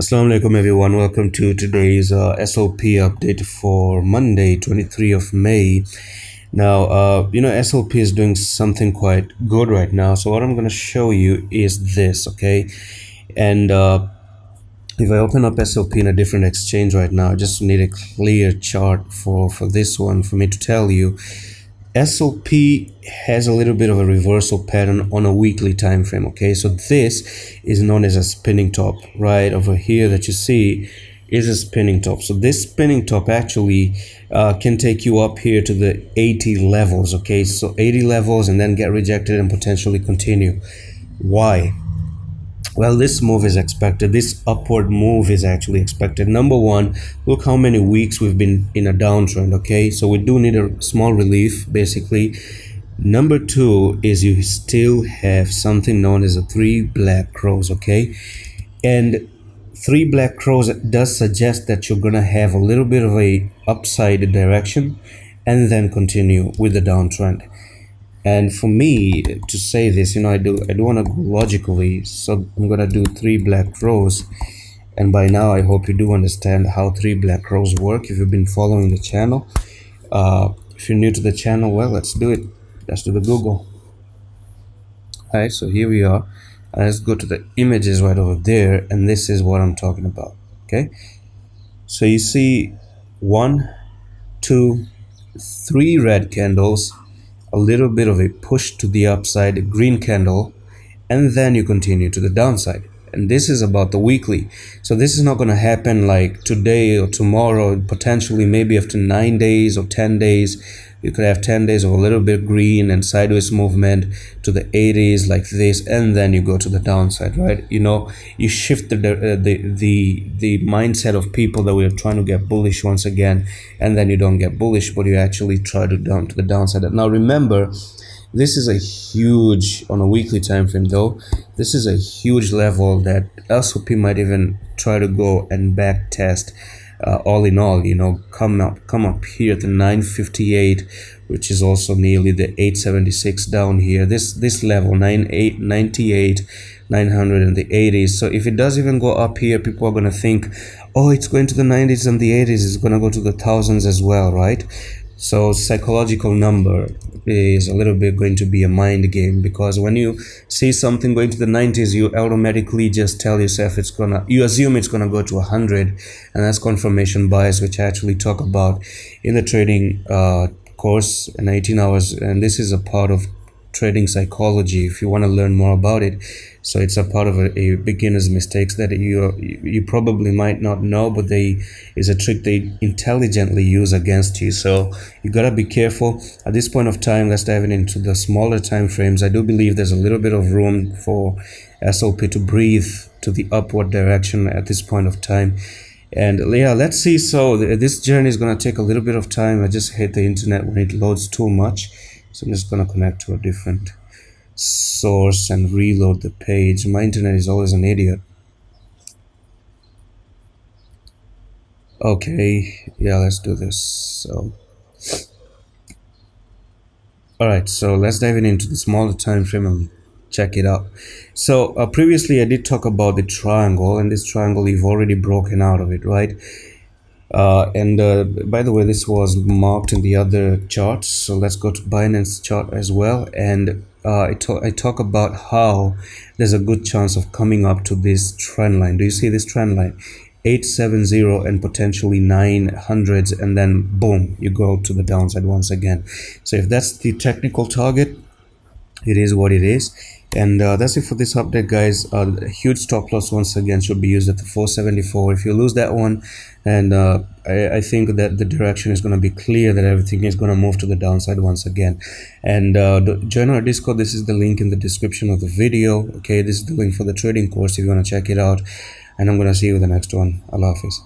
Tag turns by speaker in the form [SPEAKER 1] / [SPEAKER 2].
[SPEAKER 1] Assalamu alaikum everyone. Welcome to today's SLP update for Monday, 23 of May. Now, SLP is doing something quite good right now. So what I'm going to show you is this, okay? And if I open up SLP in a different exchange right now, I just need a clear chart for this one for me to tell you. SLP has a little bit of a reversal pattern on a weekly time frame. Okay, so this is known as a spinning top. Right over here that you see is a spinning top. So this spinning top actually can take you up here to the 80 levels. Okay, so 80 levels and then get rejected and potentially continue. Why? Well, this move is expected. This upward move is actually expected. Number one, look how many weeks we've been in a downtrend. Okay, so we do need a small relief basically. Number two is you still have something known as a three black crows. Okay, and three black crows does suggest that you're gonna have a little bit of a upside direction and then continue with the downtrend. And for me to say this, I do want to go logically, so I'm gonna do three black rows. And by now I hope you do understand how three black rows work if you've been following the channel. If you're new to the channel, well, let's do it. Let's do the Google. All right, so here we are. Let's go to the images right over there, and this is what I'm talking about. Okay, so you see 1, 2, 3 red candles, a little bit of a push to the upside, a green candle, and then you continue to the downside. And this is about the weekly. So this is not going to happen like today or tomorrow, potentially maybe after 9 days or 10 days. You could have 10 days of a little bit green and sideways movement to the 80s like this, and then you go to the downside, right? You shift the mindset of people that we are trying to get bullish once again, and then you don't get bullish, but you actually try to down to the downside. Now remember, this is a huge, on a weekly time frame though, this is a huge level that SLP might even try to go and back test. All in all, come up here at the 958, which is also nearly the 876 down here. This level 98, 900 and the 80s. So if it does even go up here, people are gonna think, oh, it's going to the 90s and the 80s. It's gonna go to the thousands as well, right? So psychological number is a little bit going to be a mind game, because when you see something going to the 90s, you automatically just tell yourself you assume it's gonna go to 100, and that's confirmation bias, which I actually talk about in the trading course in 18 hours, and this is a part of trading psychology if you want to learn more about it. So it's a part of a beginner's mistakes that you probably might not know, but is a trick they intelligently use against you. So you gotta be careful at this point of time. Let's dive into the smaller time frames. I do believe there's a little bit of room for SLP to breathe to the upward direction at this point of time. And yeah, let's see. So this journey is gonna take a little bit of time. I just hate the internet when it loads too much. So I'm just going to connect to a different source and reload the page. My internet is always an idiot. Okay, yeah, let's do this. So, all right, so let's dive into the smaller time frame and check it out. So previously I did talk about the triangle, and this triangle you've already broken out of it, right? By the way, this was marked in the other charts, so let's go to Binance chart as well. And I talk about how there's a good chance of coming up to this trend line. Do you see this trend line? 870 and potentially 900s, and then boom, you go to the downside once again. So if that's the technical target, it is what it is. And that's it for this update, guys. A huge stop loss once again should be used at the 474. If you lose that one, and I think that the direction is going to be clear, that everything is going to move to the downside once again. And join our Discord. This is the link in the description of the video. Okay, this is the link for the trading course if you want to check it out. And I'm going to see you in the next one. Allah Hafiz.